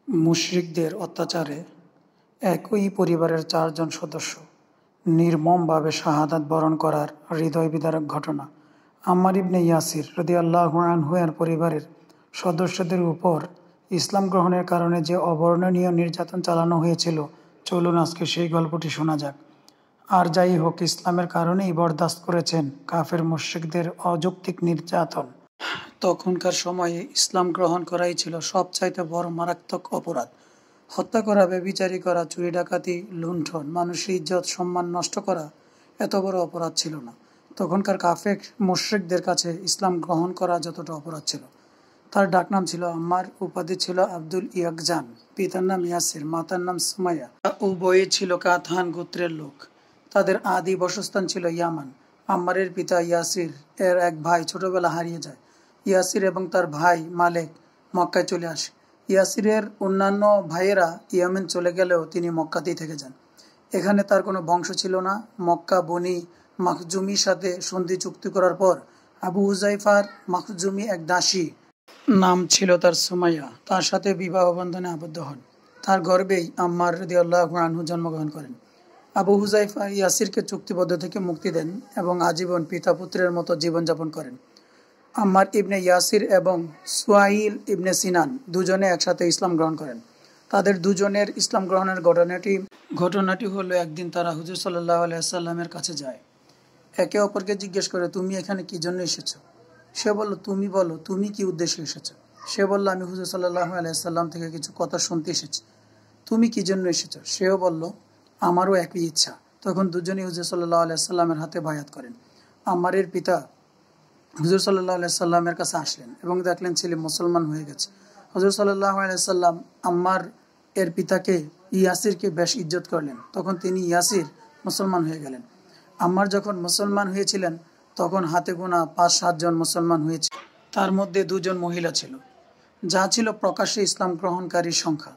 মুশরিকদের অত্যাচারে একই পরিবারের ৪ জন সদস্য নির্মমভাবে শাহাদাত বরণ করার হৃদয়বিদারক ঘটনা। আম্মার ইবনে ইয়াসির রাদিয়াল্লাহু আনহু এর পরিবারের সদস্যদের উপর ইসলাম গ্রহণের কারণে যে অবর্ণনীয় নির্যাতন চালানো হয়েছিল, চলুন আজকে সেই গল্পটি শোনা যাক। আর যাই হোক, ইসলামের কারণেই বরদাস্ত করেছেন কাফের মুশরিকদের অযৌক্তিক নির্যাতন। তখনকার সময়ে ইসলাম গ্রহণ করাই ছিল সবচাইতে বড় মারাত্মক অপরাধ। হত্যা করা, ব্যভিচারী করা, চুরি ডাকাতি, লুণ্ঠন, মানুষের ইজ্জত সম্মান নষ্ট করা এত বড় অপরাধ ছিল না। তখনকার কাফের মুশরিকদের কাছে ইসলাম গ্রহণ করা যতটা অপরাধ ছিল। তার ডাকনাম ছিল আম্মার, উপাধি ছিল আব্দুল ইয়াকজান, পিতার নাম ইয়াসির, মাতার নাম সুমাইয়া। উভয়ে ছিল কাতহান গোত্রের লোক। তাদের আদি বাসস্থান ছিল ইয়ামান। আম্মারের পিতা ইয়াসির এর এক ভাই ছোটবেলা হারিয়ে যায়। ইয়াসির এবং তার ভাই মালেক মক্কায় চলে আসে। ইয়াসিরের অন্যান্য ভাইয়েরা ইয়ামেন চলে গেলেও তিনি মক্কাতেই থেকে যান। এখানে তার কোনো বংশ ছিল না। মক্কা বনি মাখজুমির সাথে সন্ধি চুক্তি করার পর আবু হুজাইফার মাখজুমি এক দাসী, নাম ছিল তার সুমাইয়া, তার সাথে বিবাহ বন্ধনে আবদ্ধ হন। তার গর্ভেই আম্মার রাদিয়াল্লাহু আনহু জন্মগ্রহণ করেন। আবু হুজাইফা ইয়াসিরকে চুক্তিবদ্ধ থেকে মুক্তি দেন এবং আজীবন পিতা পুত্রের মতো জীবনযাপন করেন। আম্মার ইবনে ইয়াসির এবং সুহাইল ইবনে সিনান দুজনে একসাথে ইসলাম গ্রহণ করেন। তাদের দুজনের ইসলাম গ্রহণের ঘটনাটি হলো, একদিন তারা হুজুর সাল্লাল্লাহু আলাইহি ওয়াসাল্লামের কাছে যায়। একে অপরকে জিজ্ঞেস করে, তুমি এখানে কি জন্য এসেছো? সে বলল, তুমি বলো, তুমি কি উদ্দেশ্যে এসেছো? সে বলল, আমি হুজুর সাল্লাল্লাহু আলাইহি ওয়াসাল্লাম থেকে কিছু কথা শুনতে এসেছি। তুমি কি জন্য এসেছো? সেও বলল, আমারও একই ইচ্ছা। তখন দুজনেই হুজুর সাল্লাল্লাহু আলাইহি ওয়াসাল্লামের হাতে বায়াত করেন। আম্মারের পিতা হুজুর সাল্লাল্লাহু আলাইহি সাল্লামের কাছে আসলেন এবং দেখলেন ছেলে মুসলমান হয়ে গেছে। হুজুর সাল্লাল্লাহু আলাইহি সাল্লাম আম্মার এর পিতাকে ইয়াসিরকে বেশ ইজ্জত করলেন। তখন তিনি ইয়াসির মুসলমান হয়ে গেলেন। আম্মার যখন মুসলমান হয়েছিলেন তখন হাতে গোনা ৫-৭ জন মুসলমান হয়েছে। তার মধ্যে ২ জন মহিলা ছিল, যা ছিল প্রকাশ্যে ইসলাম গ্রহণকারীর সংখ্যা।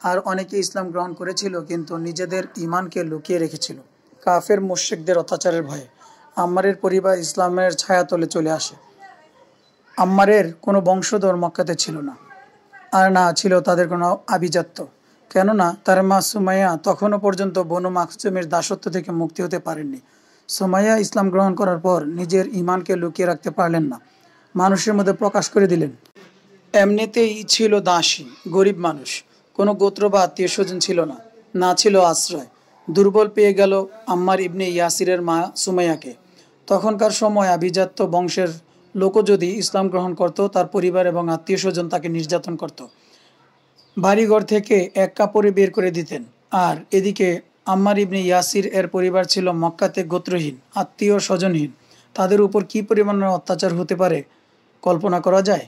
আর অনেকে ইসলাম গ্রহণ করেছিল কিন্তু নিজেদের ঈমানকে লুকিয়ে রেখেছিল কাফের মুশরিকদের অত্যাচারের ভয়ে। আম্মারের পরিবার ইসলামের ছায়াতলে চলে আসে। আম্মারের কোনো বংশধর মক্কাতে ছিল না, আর না ছিল তাদের কোনো আভিজাত্য, কেননা তার মা সুমাইয়া তখনও পর্যন্ত বনু মাখজুমের দাসত্ব থেকে মুক্তি হতে পারেননি। সুমাইয়া ইসলাম গ্রহণ করার পর নিজের ঈমানকে লুকিয়ে রাখতে পারলেন না, মানুষের মধ্যে প্রকাশ করে দিলেন। এমনিতেই ছিল দাসী, গরিব মানুষ, কোনো গোত্র বা আত্মীয় স্বজন ছিল না, না ছিল আশ্রয়। দুর্বল পেয়ে গেল আম্মার ইবনে ইয়াসিরের মা সুমাইয়াকে। তখনকার সময় আভিজাত্য বংশের লোকও যদি ইসলাম গ্রহণ করত, তার পরিবার এবং আত্মীয় স্বজন তাকে নির্যাতন করত, বাড়িঘর থেকে এক কাপড়ে বের করে দিতেন। আর এদিকে আম্মার ইবনে ইয়াসির এর পরিবার ছিল মক্কাতে গোত্রহীন, আত্মীয় স্বজনহীন। তাদের উপর কী পরিমাণের অত্যাচার হতে পারে কল্পনা করা যায়?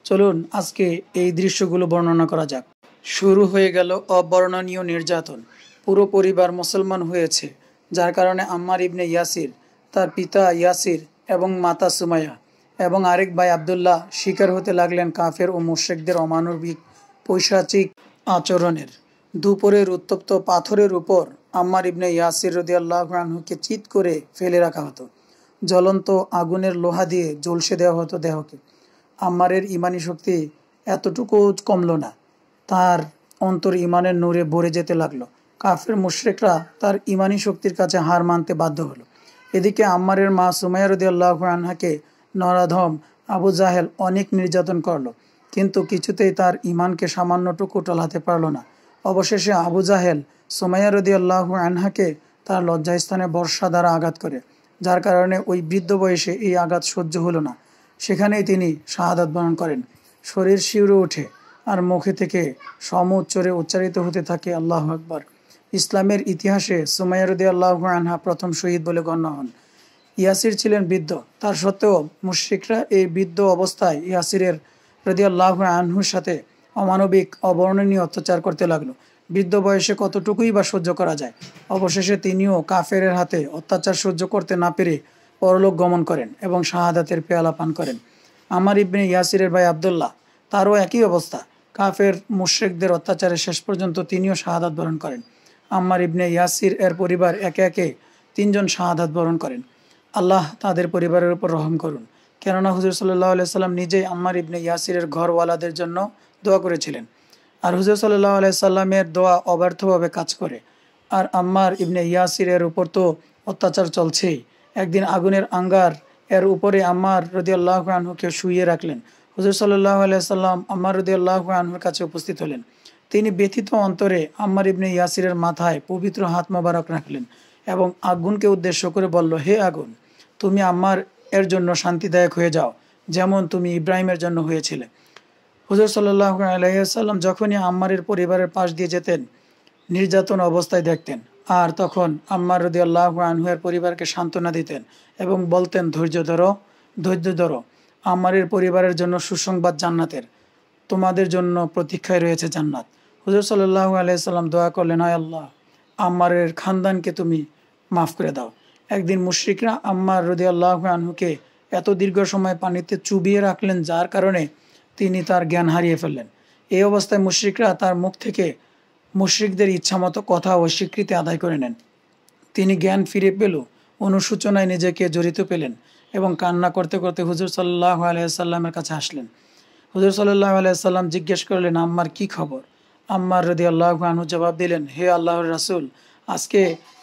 চলুন আজকে এই দৃশ্যগুলো বর্ণনা করা যাক। শুরু হয়ে গেল অবর্ণনীয় নির্যাতন। পুরো পরিবার মুসলমান হয়েছে, যার কারণে আম্মার ইবনে ইয়াসির, তার পিতা ইয়াসির এবং মাতা সুমাইয়া এবং আরেক ভাই আবদুল্লাহ শিকার হতে লাগলেন কাফের ও মুশরিকদের অমানবিক পৈশাচিক আচরণের। দুপুরের উত্তপ্ত পাথরের উপর আম্মার ইবনে ইয়াসির রাদিয়াল্লাহু আনহুকে চিৎ করে ফেলে রাখা হতো। জ্বলন্ত আগুনের লোহা দিয়ে ঝলসে দেওয়া হতো দেহকে। আম্মারের ইমানি শক্তি এতটুকু কমল না, তার অন্তর ইমানের নূরে ভরে যেতে লাগলো। কাফের মুশরিকরা তার ইমানি শক্তির কাছে হার মানতে বাধ্য হলো। এদিকে আম্মারের মা সুমাইয়া রাদিয়াল্লাহু আনহাকে নরাধম আবু জাহেল অনেক নির্যাতন করলো, কিন্তু কিছুতেই তার ইমানকে সামান্যটুকু টলাতে পারল না। অবশেষে আবু জাহেল সুমাইয়া রাদিয়াল্লাহু আনহাকে তার লজ্জাস্থানে বর্ষা দ্বারা আঘাত করে, যার কারণে ওই বৃদ্ধ বয়সে এই আঘাত সহ্য হলো না। সেখানেই তিনি শাহাদাত বরণ করেন। শরীর শিউরে ওঠে আর মুখে থেকে সমউচ্চরে উচ্চারিত হতে থাকে আল্লাহু আকবার। ইসলামের ইতিহাসে সুমাইয়া রাদিয়াল্লাহু আনহা প্রথম শহীদ বলে গণ্য হন। ইয়াসির ছিলেন বৃদ্ধ, তার সত্ত্বেও মুশরিকরা এই বৃদ্ধ অবস্থায় ইয়াসিরের রাদিয়াল্লাহু আনহুর সাথে অমানবিক অবর্ণনীয় অত্যাচার করতে লাগলো। বৃদ্ধ বয়সে কতটুকুই বা সহ্য করা যায়। অবশেষে তিনিও কাফেরের হাতে অত্যাচার সহ্য করতে না পেরে পরলোক গমন করেন এবং শাহাদাতের পেয়ালা পান করেন। আম্মার ইবনে ইয়াসিরের ভাই আবদুল্লাহ, তারও একই অবস্থা। কাফের মুশরিকদের অত্যাচারে শেষ পর্যন্ত তিনিও শাহাদাত বরণ করেন। আম্মার ইবনে ইয়াসির এর পরিবার একে একে 3 জন শাহাদাত বরণ করেন। আল্লাহ তাদের পরিবারের উপর রহম করুন, কেননা হুজুর সাল্লাল্লাহু আলাইহি সাল্লাম নিজেই আম্মার ইবনে ইয়াসিরের ঘরওয়ালাদের জন্য দোয়া করেছিলেন। আর হুজুর সাল্লাল্লাহু আলাইহি সাল্লামের দোয়া অব্যর্থভাবে কাজ করে। আর আম্মার ইবনে ইয়াসিরের উপর তো অত্যাচার চলছেই। একদিন আগুনের আঙ্গার এর উপরে আম্মার রাদিয়াল্লাহু আনহুকে শুইয়ে রাখলেন। হুজুর সাল্লাল্লাহু আলাইহি সাল্লাম আম্মার রাদিয়াল্লাহু আনহুর কাছে উপস্থিত হলেন। তিনি ব্যথিত অন্তরে আম্মার ইবনে ইয়াসিরের মাথায় পবিত্র হাত মোবারক রাখলেন এবং আগুনকে উদ্দেশ্য করে বলল, হে আগুন, তুমি আম্মার এর জন্য শান্তিদায়ক হয়ে যাও, যেমন তুমি ইব্রাহিমের জন্য হয়েছিলে। হুজুর সাল্লাল্লাহু আলাইহি সাল্লাম যখনই আম্মারের পরিবারের পাশ দিয়ে যেতেন, নির্যাতন অবস্থায় দেখতেন, আর তখন আম্মার রাদিয়াল্লাহু আনহুর পরিবারকে সান্ত্বনা দিতেন এবং বলতেন, ধৈর্য ধরো, আম্মারের পরিবারের জন্য সুসংবাদ জান্নাতের, তোমাদের জন্য প্রতীক্ষায় রয়েছে জান্নাত। হুজুর সাল্লাল্লাহু আলাইহি সাল্লাম দোয়া করলেন, আয় আল্লাহ, আম্মারের খানদানকে তুমি মাফ করে দাও। একদিন মুশরিকরা আম্মার রাদিয়াল্লাহু আনহুকে এত দীর্ঘ সময় পানিতে চুবিয়ে রাখলেন, যার কারণে তিনি তার জ্ঞান হারিয়ে ফেললেন। এই অবস্থায় মুশরিকরা তার মুখ থেকে মুশরিকদের ইচ্ছামতো কথা ও স্বীকৃতি আদায় করে নেন। তিনি জ্ঞান ফিরে পেল, অনুশোচনায় নিজেকে জড়িত পেলেন এবং কান্না করতে করতে হুজুর সাল্লাল্লাহু আলাইহি সাল্লামের কাছে আসলেন। হুজুর সাল্লাল্লাহু আলাইহি সাল্লাম জিজ্ঞেস করলেন, আম্মার কি খবর? আম্মার রাদিয়াল্লাহু আনহু জবাব দিলেন, হে আল্লাহর রাসূল, আজকে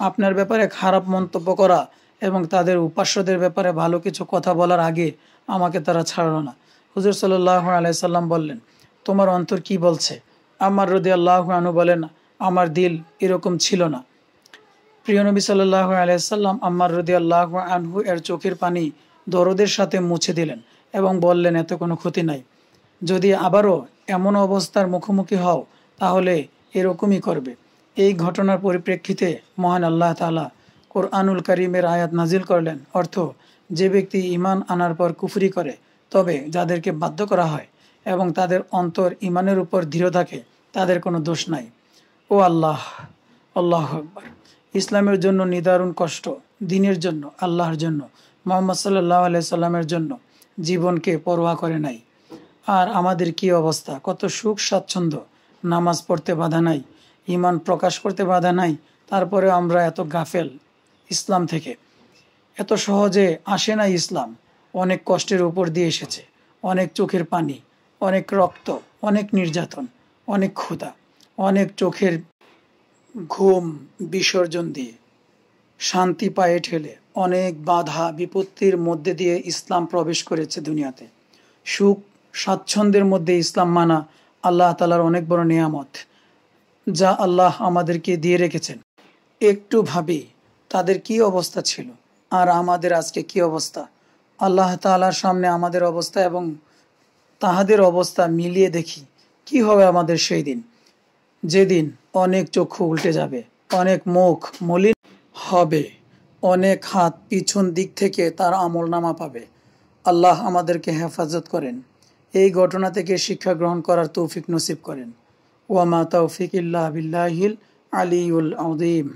আপনার ব্যাপারে খারাপ মন্তব্য করা এবং তাদের উপাস্যদের ব্যাপারে ভালো কিছু কথা বলার আগে আমাকে তারা ছাড়ল না। হুজুর সাল্লাল্লাহু আলাইহি সাল্লাম বললেন, তোমার অন্তর কি বলছে? আম্মার রাদিয়াল্লাহু আনহু বলেন, আমার দিল এরকম ছিল না। প্রিয় নবী সাল্লাল্লাহু আলাইহি সাল্লাম আম্মার রাদিয়াল্লাহু আনহু এর চোখের পানি দরদের সাথে মুছে দিলেন এবং বললেন, এতে কোনো ক্ষতি নাই। যদি আবারও এমন অবস্থার মুখোমুখি হও তাহলে এরকমই করবে। এই ঘটনার পরিপ্রেক্ষিতে মহান আল্লাহ তাআলা কোরআনুল কারীমের আয়াত নাজিল করলেন, অর্থ, যে ব্যক্তি ঈমান আনার পর কুফরি করে, তবে যাদেরকে বাধ্য করা হয় এবং তাদের অন্তর ঈমানের উপর দৃঢ় থাকে, তাদের কোনো দোষ নাই। ও আল্লাহ, আল্লাহু আকবার। ইসলামের জন্য নিদারুণ কষ্ট, দ্বীনের জন্য, আল্লাহর জন্য, মুহাম্মদ সাল্লাল্লাহু আলাইহি সাল্লামের জন্য জীবনকে পরোয়া করে নাই। আর আমাদের কি অবস্থা! কত সুখ স্বাচ্ছন্দ্য, নামাজ পড়তে বাধা নাই, ঈমান প্রকাশ করতে বাধা নাই, তারপরে আমরা এত গাফেল ইসলাম থেকে। এত সহজে আসে না ইসলাম, অনেক কষ্টের উপর দিয়ে এসেছে, অনেক চোখের পানি, অনেক রক্ত, অনেক নির্যাতন, অনেক ক্ষুধা, অনেক চোখের ঘুম বিসর্জন দিয়ে, শান্তি পায়ে ঠেলে, অনেক বাধা বিপত্তির মধ্যে দিয়ে ইসলাম প্রবেশ করেছে দুনিয়াতে। সুখ স্বাচ্ছন্দ্যের মধ্যে ইসলাম মানা আল্লাহ তাআলার অনেক বড় নিয়ামত, যা আল্লাহ আমাদেরকে দিয়ে রেখেছেন। একটু ভাবি তাদের কি অবস্থা ছিল আর আমাদের আজকে কি অবস্থা। আল্লাহ তাআলার সামনে আমাদের অবস্থা এবং তাহাদের অবস্থা মিলিয়ে দেখি কি হবে আমাদের সেই দিন, যেদিন অনেক চক্ষু উল্টে যাবে, অনেক মুখ মলিন হবে, অনেক হাত পিছন দিক থেকে তার আমলনামা পাবে। আল্লাহ আমাদেরকে হেফাজত করেন, এই ঘটনা থেকে শিক্ষা গ্রহণ করার তৌফিক নসিব করেন। ওয়া মা তাওফিক ইল্লা বিল্লাহিল আলিয়ুল আযীম।